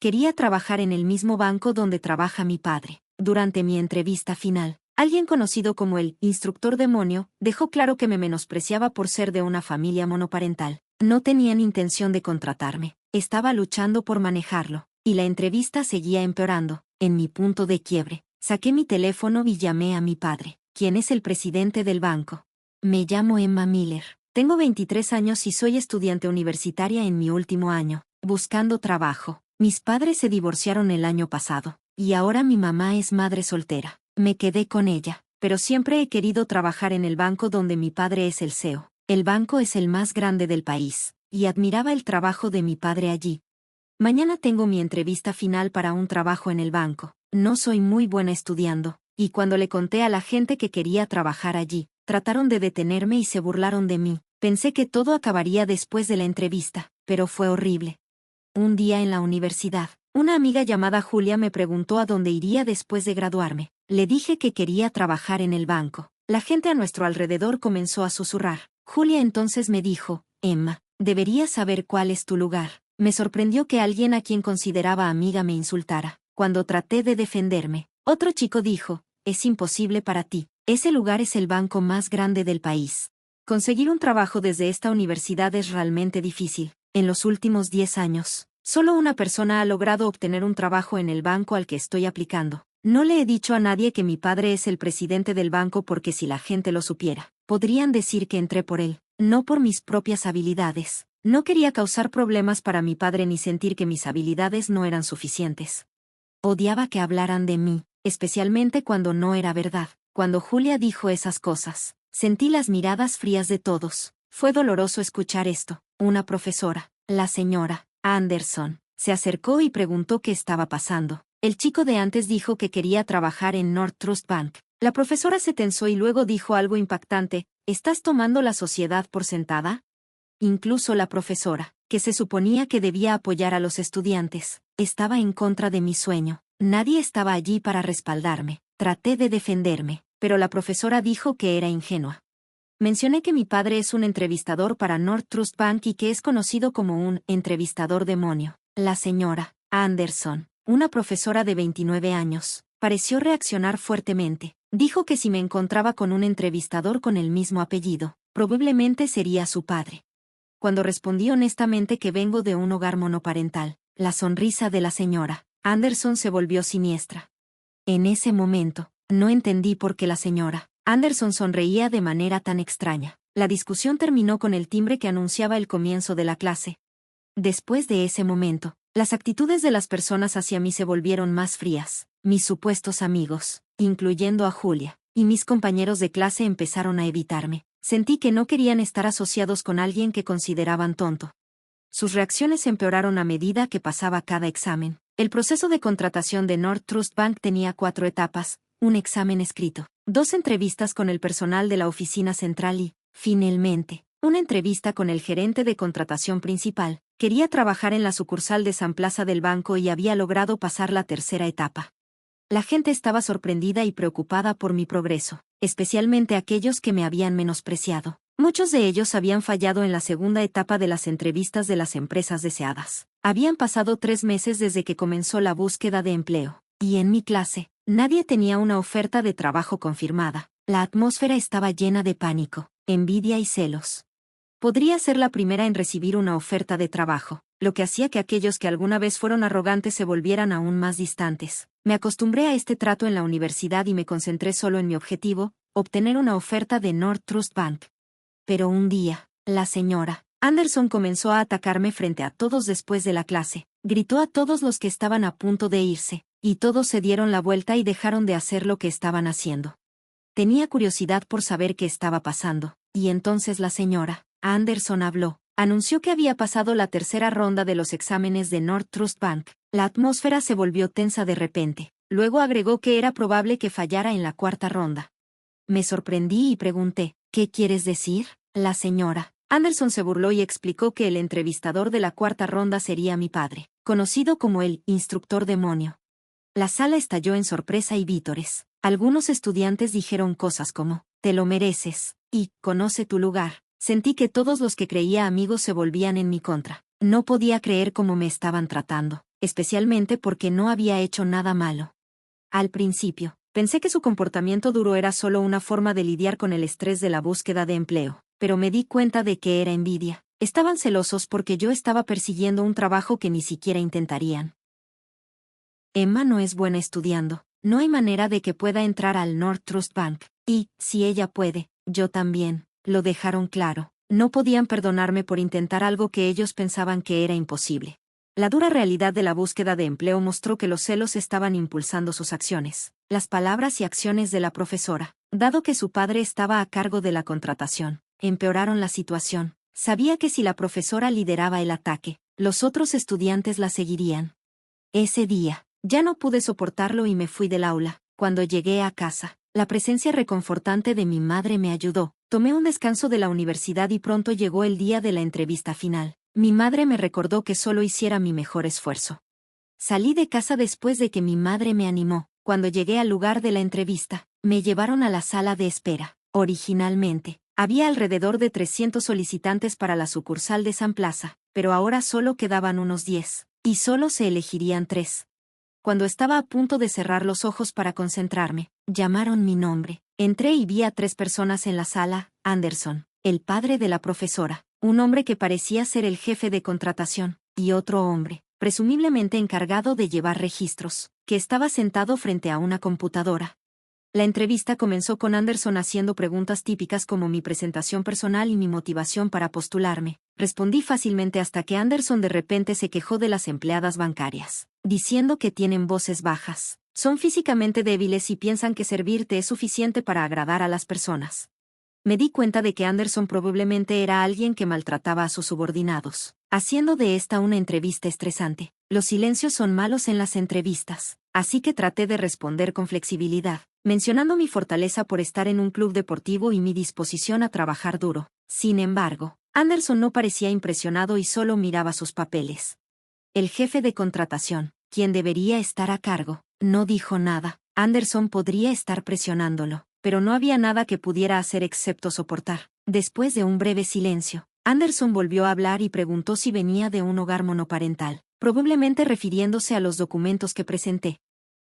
Quería trabajar en el mismo banco donde trabaja mi padre. Durante mi entrevista final, alguien conocido como el instructor demonio dejó claro que me menospreciaba por ser de una familia monoparental. No tenían intención de contratarme. Estaba luchando por manejarlo. Y la entrevista seguía empeorando. En mi punto de quiebre, saqué mi teléfono y llamé a mi padre, quien es el presidente del banco. Me llamo Emma Miller. Tengo 23 años y soy estudiante universitaria en mi último año, buscando trabajo. Mis padres se divorciaron el año pasado, y ahora mi mamá es madre soltera. Me quedé con ella, pero siempre he querido trabajar en el banco donde mi padre es el CEO. El banco es el más grande del país, y admiraba el trabajo de mi padre allí. Mañana tengo mi entrevista final para un trabajo en el banco. No soy muy buena estudiando, y cuando le conté a la gente que quería trabajar allí, trataron de detenerme y se burlaron de mí. Pensé que todo acabaría después de la entrevista, pero fue horrible. Un día en la universidad, una amiga llamada Julia me preguntó a dónde iría después de graduarme. Le dije que quería trabajar en el banco. La gente a nuestro alrededor comenzó a susurrar. Julia entonces me dijo, Emma, deberías saber cuál es tu lugar. Me sorprendió que alguien a quien consideraba amiga me insultara. Cuando traté de defenderme, otro chico dijo, es imposible para ti. Ese lugar es el banco más grande del país. Conseguir un trabajo desde esta universidad es realmente difícil. En los últimos 10 años, solo una persona ha logrado obtener un trabajo en el banco al que estoy aplicando. No le he dicho a nadie que mi padre es el presidente del banco porque si la gente lo supiera, podrían decir que entré por él, no por mis propias habilidades. No quería causar problemas para mi padre ni sentir que mis habilidades no eran suficientes. Odiaba que hablaran de mí, especialmente cuando no era verdad. Cuando Julia dijo esas cosas, sentí las miradas frías de todos. Fue doloroso escuchar esto. Una profesora, la señora Anderson, se acercó y preguntó qué estaba pasando. El chico de antes dijo que quería trabajar en North Trust Bank. La profesora se tensó y luego dijo algo impactante, ¿estás tomando la sociedad por sentada? Incluso la profesora, que se suponía que debía apoyar a los estudiantes, estaba en contra de mi sueño. Nadie estaba allí para respaldarme. Traté de defenderme, pero la profesora dijo que era ingenua. Mencioné que mi padre es un entrevistador para North Trust Bank y que es conocido como un entrevistador demonio. La señora Anderson, una profesora de 29 años, pareció reaccionar fuertemente. Dijo que si me encontraba con un entrevistador con el mismo apellido, probablemente sería su padre. Cuando respondí honestamente que vengo de un hogar monoparental, la sonrisa de la señora Anderson se volvió siniestra. En ese momento, no entendí por qué la señora Anderson sonreía de manera tan extraña. La discusión terminó con el timbre que anunciaba el comienzo de la clase. Después de ese momento, las actitudes de las personas hacia mí se volvieron más frías. Mis supuestos amigos, incluyendo a Julia, y mis compañeros de clase empezaron a evitarme. Sentí que no querían estar asociados con alguien que consideraban tonto. Sus reacciones empeoraron a medida que pasaba cada examen. El proceso de contratación de North Trust Bank tenía 4 etapas, un examen escrito, 2 entrevistas con el personal de la oficina central y, finalmente, una entrevista con el gerente de contratación principal. Quería trabajar en la sucursal de San Plaza del banco y había logrado pasar la tercera etapa. La gente estaba sorprendida y preocupada por mi progreso, especialmente aquellos que me habían menospreciado. Muchos de ellos habían fallado en la segunda etapa de las entrevistas de las empresas deseadas. Habían pasado 3 meses desde que comenzó la búsqueda de empleo, y en mi clase, nadie tenía una oferta de trabajo confirmada. La atmósfera estaba llena de pánico, envidia y celos. Podría ser la primera en recibir una oferta de trabajo, lo que hacía que aquellos que alguna vez fueron arrogantes se volvieran aún más distantes. Me acostumbré a este trato en la universidad y me concentré solo en mi objetivo, obtener una oferta de North Trust Bank. Pero un día, la señora Anderson comenzó a atacarme frente a todos después de la clase. Gritó a todos los que estaban a punto de irse, y todos se dieron la vuelta y dejaron de hacer lo que estaban haciendo. Tenía curiosidad por saber qué estaba pasando, y entonces la señora Anderson habló. Anunció que había pasado la tercera ronda de los exámenes de North Trust Bank. La atmósfera se volvió tensa de repente. Luego agregó que era probable que fallara en la cuarta ronda. Me sorprendí y pregunté, ¿qué quieres decir? La señora Anderson se burló y explicó que el entrevistador de la cuarta ronda sería mi padre, conocido como el instructor demonio. La sala estalló en sorpresa y vítores. Algunos estudiantes dijeron cosas como, te lo mereces, y, conoce tu lugar. Sentí que todos los que creía amigos se volvían en mi contra. No podía creer cómo me estaban tratando. especialmente porque no había hecho nada malo. Al principio, pensé que su comportamiento duro era solo una forma de lidiar con el estrés de la búsqueda de empleo, pero me di cuenta de que era envidia. Estaban celosos porque yo estaba persiguiendo un trabajo que ni siquiera intentarían. Emma no es buena estudiando. No hay manera de que pueda entrar al North Trust Bank. Y, si ella puede, yo también. Lo dejaron claro. No podían perdonarme por intentar algo que ellos pensaban que era imposible. La dura realidad de la búsqueda de empleo mostró que los celos estaban impulsando sus acciones. Las palabras y acciones de la profesora, dado que su padre estaba a cargo de la contratación, empeoraron la situación. Sabía que si la profesora lideraba el ataque, los otros estudiantes la seguirían. Ese día, ya no pude soportarlo y me fui del aula. Cuando llegué a casa, la presencia reconfortante de mi madre me ayudó. Tomé un descanso de la universidad y pronto llegó el día de la entrevista final. Mi madre me recordó que solo hiciera mi mejor esfuerzo. Salí de casa después de que mi madre me animó. Cuando llegué al lugar de la entrevista, me llevaron a la sala de espera. Originalmente, había alrededor de 300 solicitantes para la sucursal de San Plaza, pero ahora solo quedaban unos 10, y solo se elegirían 3. Cuando estaba a punto de cerrar los ojos para concentrarme, llamaron mi nombre. Entré y vi a 3 personas en la sala: Anderson, el padre de la profesora, un hombre que parecía ser el jefe de contratación, y otro hombre, presumiblemente encargado de llevar registros, que estaba sentado frente a una computadora. La entrevista comenzó con Anderson haciendo preguntas típicas como mi presentación personal y mi motivación para postularme. Respondí fácilmente hasta que Anderson de repente se quejó de las empleadas bancarias, diciendo que tienen voces bajas, son físicamente débiles y piensan que servirte es suficiente para agradar a las personas. Me di cuenta de que Anderson probablemente era alguien que maltrataba a sus subordinados, haciendo de esta una entrevista estresante. Los silencios son malos en las entrevistas, así que traté de responder con flexibilidad, mencionando mi fortaleza por estar en un club deportivo y mi disposición a trabajar duro. Sin embargo, Anderson no parecía impresionado y solo miraba sus papeles. El jefe de contratación, quien debería estar a cargo, no dijo nada. Anderson podría estar presionándolo, pero no había nada que pudiera hacer excepto soportar. Después de un breve silencio, Anderson volvió a hablar y preguntó si venía de un hogar monoparental, probablemente refiriéndose a los documentos que presenté.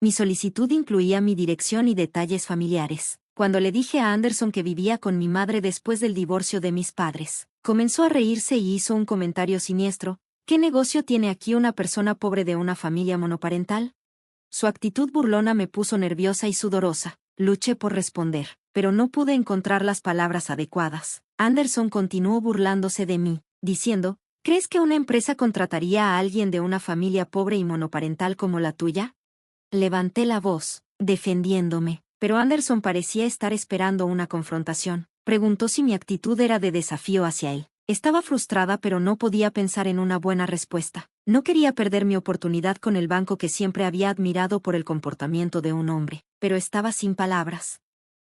Mi solicitud incluía mi dirección y detalles familiares. Cuando le dije a Anderson que vivía con mi madre después del divorcio de mis padres, comenzó a reírse y hizo un comentario siniestro: ¿qué negocio tiene aquí una persona pobre de una familia monoparental? Su actitud burlona me puso nerviosa y sudorosa. Luché por responder, pero no pude encontrar las palabras adecuadas. Anderson continuó burlándose de mí, diciendo: ¿crees que una empresa contrataría a alguien de una familia pobre y monoparental como la tuya? Levanté la voz, defendiéndome, pero Anderson parecía estar esperando una confrontación. Preguntó si mi actitud era de desafío hacia él. Estaba frustrada, pero no podía pensar en una buena respuesta. No quería perder mi oportunidad con el banco que siempre había admirado por el comportamiento de un hombre, pero estaba sin palabras.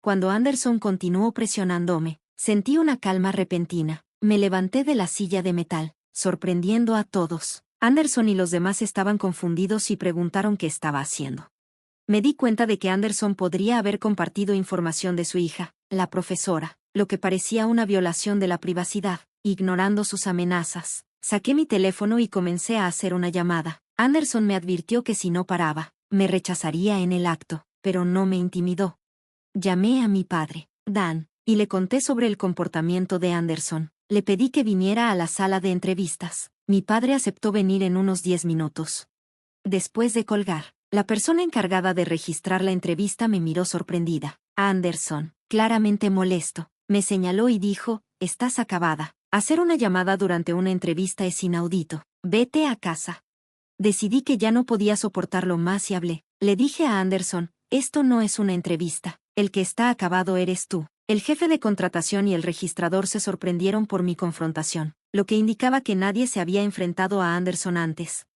Cuando Anderson continuó presionándome, sentí una calma repentina. Me levanté de la silla de metal, sorprendiendo a todos. Anderson y los demás estaban confundidos y preguntaron qué estaba haciendo. Me di cuenta de que Anderson podría haber compartido información de su hija, la profesora, lo que parecía una violación de la privacidad. Ignorando sus amenazas, saqué mi teléfono y comencé a hacer una llamada. Anderson me advirtió que si no paraba, me rechazaría en el acto, pero no me intimidó. Llamé a mi padre, Dan, y le conté sobre el comportamiento de Anderson. Le pedí que viniera a la sala de entrevistas. Mi padre aceptó venir en unos 10 minutos. Después de colgar, la persona encargada de registrar la entrevista me miró sorprendida. Anderson, claramente molesto, me señaló y dijo: «Estás acabada. Hacer una llamada durante una entrevista es inaudito. Vete a casa». Decidí que ya no podía soportarlo más y hablé. Le dije a Anderson: «Esto no es una entrevista. El que está acabado eres tú». El jefe de contratación y el registrador se sorprendieron por mi confrontación, lo que indicaba que nadie se había enfrentado a Anderson antes.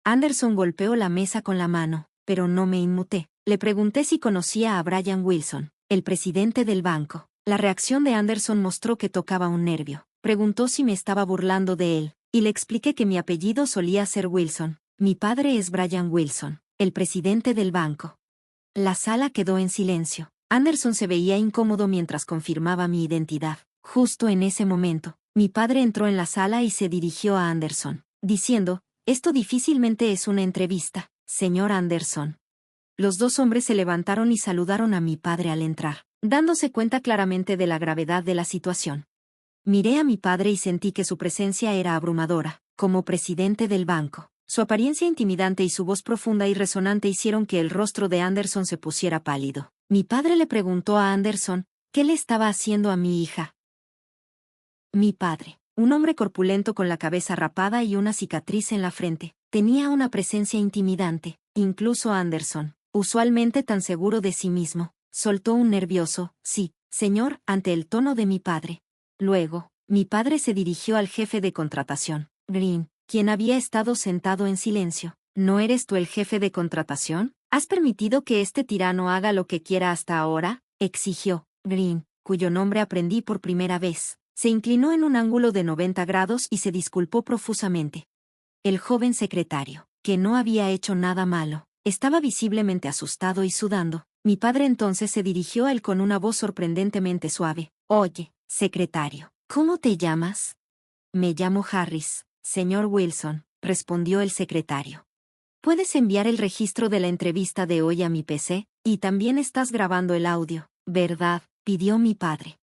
Anderson golpeó la mesa con la mano, pero no me inmuté. Le pregunté si conocía a Brian Wilson, el presidente del banco. La reacción de Anderson mostró que tocaba un nervio. Preguntó si me estaba burlando de él, y le expliqué que mi apellido solía ser Wilson. Mi padre es Brian Wilson, el presidente del banco. La sala quedó en silencio. Anderson se veía incómodo mientras confirmaba mi identidad. Justo en ese momento, mi padre entró en la sala y se dirigió a Anderson, diciendo: Esto difícilmente es una entrevista, señor Anderson. Los dos hombres se levantaron y saludaron a mi padre al entrar, dándose cuenta claramente de la gravedad de la situación. Miré a mi padre y sentí que su presencia era abrumadora, como presidente del banco. Su apariencia intimidante y su voz profunda y resonante hicieron que el rostro de Anderson se pusiera pálido. Mi padre le preguntó a Anderson, ¿qué le estaba haciendo a mi hija? Mi padre, un hombre corpulento con la cabeza rapada y una cicatriz en la frente, tenía una presencia intimidante. Incluso Anderson, usualmente tan seguro de sí mismo, soltó un nervioso, sí, señor, ante el tono de mi padre. Luego, mi padre se dirigió al jefe de contratación, Green, quien había estado sentado en silencio. ¿No eres tú el jefe de contratación? ¿Has permitido que este tirano haga lo que quiera hasta ahora? Exigió. Green, cuyo nombre aprendí por primera vez, se inclinó en un ángulo de 90 grados y se disculpó profusamente. El joven secretario, que no había hecho nada malo, estaba visiblemente asustado y sudando. Mi padre entonces se dirigió a él con una voz sorprendentemente suave. Oye, secretario, ¿cómo te llamas? Me llamo Harris, señor Wilson, respondió el secretario. ¿Puedes enviar el registro de la entrevista de hoy a mi PC? Y también estás grabando el audio, ¿verdad?, pidió mi padre.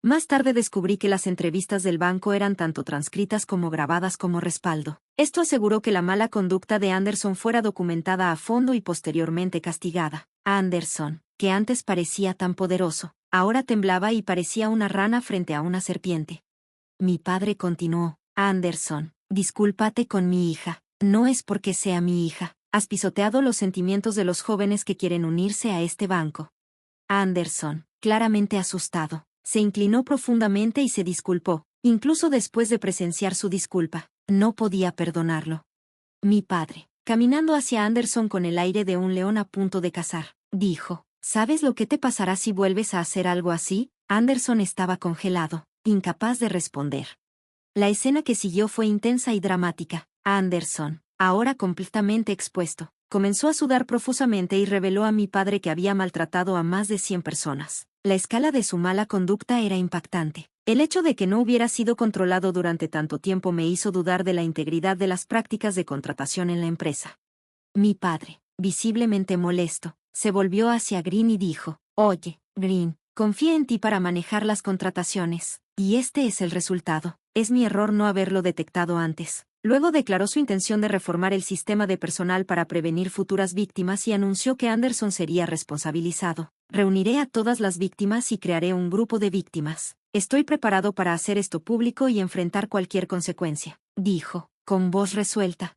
Más tarde descubrí que las entrevistas del banco eran tanto transcritas como grabadas como respaldo. Esto aseguró que la mala conducta de Anderson fuera documentada a fondo y posteriormente castigada. Anderson, que antes parecía tan poderoso, ahora temblaba y parecía una rana frente a una serpiente. Mi padre continuó, Anderson, discúlpate con mi hija, no es porque sea mi hija, has pisoteado los sentimientos de los jóvenes que quieren unirse a este banco. Anderson, claramente asustado, se inclinó profundamente y se disculpó, incluso después de presenciar su disculpa, no podía perdonarlo. Mi padre, caminando hacia Anderson con el aire de un león a punto de cazar, dijo, ¿sabes lo que te pasará si vuelves a hacer algo así? Anderson estaba congelado, incapaz de responder. La escena que siguió fue intensa y dramática. Anderson, ahora completamente expuesto, comenzó a sudar profusamente y reveló a mi padre que había maltratado a más de 100 personas. La escala de su mala conducta era impactante. El hecho de que no hubiera sido controlado durante tanto tiempo me hizo dudar de la integridad de las prácticas de contratación en la empresa. Mi padre, visiblemente molesto, se volvió hacia Green y dijo, Oye, Green, confié en ti para manejar las contrataciones, y este es el resultado. Es mi error no haberlo detectado antes. Luego declaró su intención de reformar el sistema de personal para prevenir futuras víctimas y anunció que Anderson sería responsabilizado. Reuniré a todas las víctimas y crearé un grupo de víctimas. Estoy preparado para hacer esto público y enfrentar cualquier consecuencia, dijo, con voz resuelta.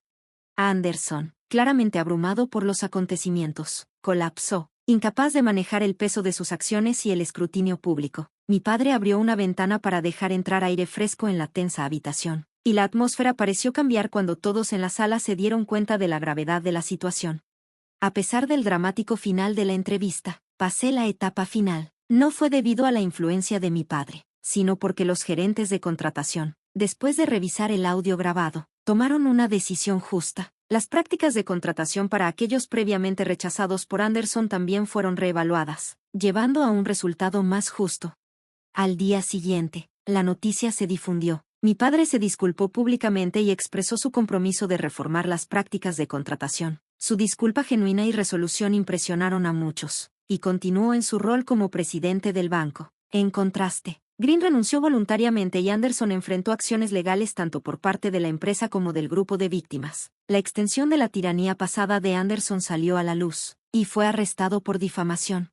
Anderson, claramente abrumado por los acontecimientos, colapsó, incapaz de manejar el peso de sus acciones y el escrutinio público. Mi padre abrió una ventana para dejar entrar aire fresco en la tensa habitación, y la atmósfera pareció cambiar cuando todos en la sala se dieron cuenta de la gravedad de la situación. A pesar del dramático final de la entrevista, pasé la etapa final. No fue debido a la influencia de mi padre, sino porque los gerentes de contratación, después de revisar el audio grabado, tomaron una decisión justa. Las prácticas de contratación para aquellos previamente rechazados por Anderson también fueron reevaluadas, llevando a un resultado más justo. Al día siguiente, la noticia se difundió. Mi padre se disculpó públicamente y expresó su compromiso de reformar las prácticas de contratación. Su disculpa genuina y resolución impresionaron a muchos, y continuó en su rol como presidente del banco. En contraste, Green renunció voluntariamente y Anderson enfrentó acciones legales tanto por parte de la empresa como del grupo de víctimas. La extensión de la tiranía pasada de Anderson salió a la luz, y fue arrestado por difamación.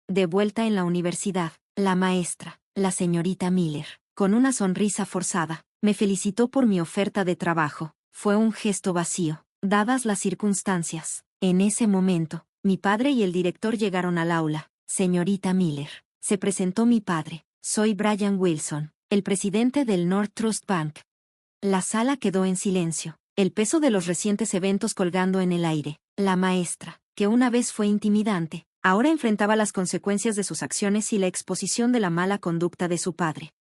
De vuelta en la universidad, la maestra, la señorita Miller, con una sonrisa forzada, me felicitó por mi oferta de trabajo. Fue un gesto vacío, dadas las circunstancias. En ese momento, mi padre y el director llegaron al aula. Señorita Miller, se presentó mi padre. Soy Brian Wilson, el presidente del North Trust Bank. La sala quedó en silencio, el peso de los recientes eventos colgando en el aire. La maestra, que una vez fue intimidante, ahora enfrentaba las consecuencias de sus acciones y la exposición de la mala conducta de su padre.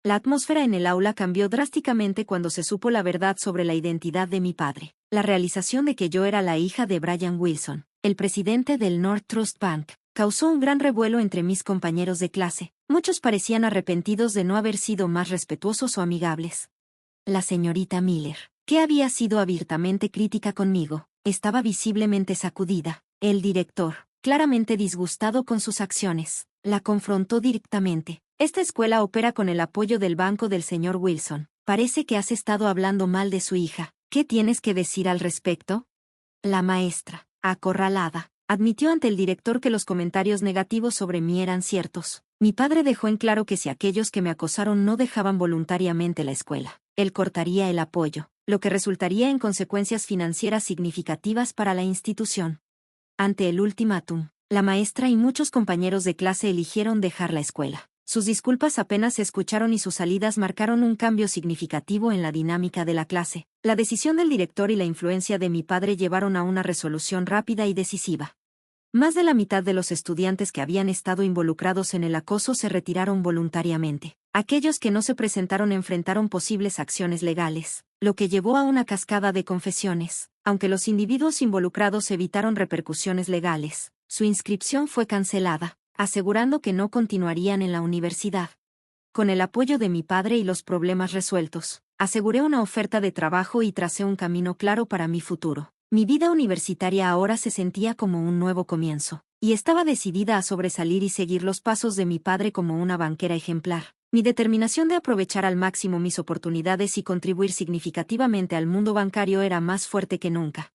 La atmósfera en el aula cambió drásticamente cuando se supo la verdad sobre la identidad de mi padre. La realización de que yo era la hija de Brian Wilson, el presidente del North Trust Bank, causó un gran revuelo entre mis compañeros de clase. Muchos parecían arrepentidos de no haber sido más respetuosos o amigables. La señorita Miller, que había sido abiertamente crítica conmigo, estaba visiblemente sacudida. El director, claramente disgustado con sus acciones, la confrontó directamente. Esta escuela opera con el apoyo del banco del señor Wilson. Parece que has estado hablando mal de su hija. ¿Qué tienes que decir al respecto? La maestra, acorralada, admitió ante el director que los comentarios negativos sobre mí eran ciertos. Mi padre dejó en claro que si aquellos que me acosaron no dejaban voluntariamente la escuela, él cortaría el apoyo, lo que resultaría en consecuencias financieras significativas para la institución. Ante el ultimátum, la maestra y muchos compañeros de clase eligieron dejar la escuela. Sus disculpas apenas se escucharon y sus salidas marcaron un cambio significativo en la dinámica de la clase. La decisión del director y la influencia de mi padre llevaron a una resolución rápida y decisiva. Más de la mitad de los estudiantes que habían estado involucrados en el acoso se retiraron voluntariamente. Aquellos que no se presentaron enfrentaron posibles acciones legales, lo que llevó a una cascada de confesiones. Aunque los individuos involucrados evitaron repercusiones legales, su inscripción fue cancelada, asegurando que no continuarían en la universidad. Con el apoyo de mi padre y los problemas resueltos, aseguré una oferta de trabajo y tracé un camino claro para mi futuro. Mi vida universitaria ahora se sentía como un nuevo comienzo, y estaba decidida a sobresalir y seguir los pasos de mi padre como una banquera ejemplar. Mi determinación de aprovechar al máximo mis oportunidades y contribuir significativamente al mundo bancario era más fuerte que nunca.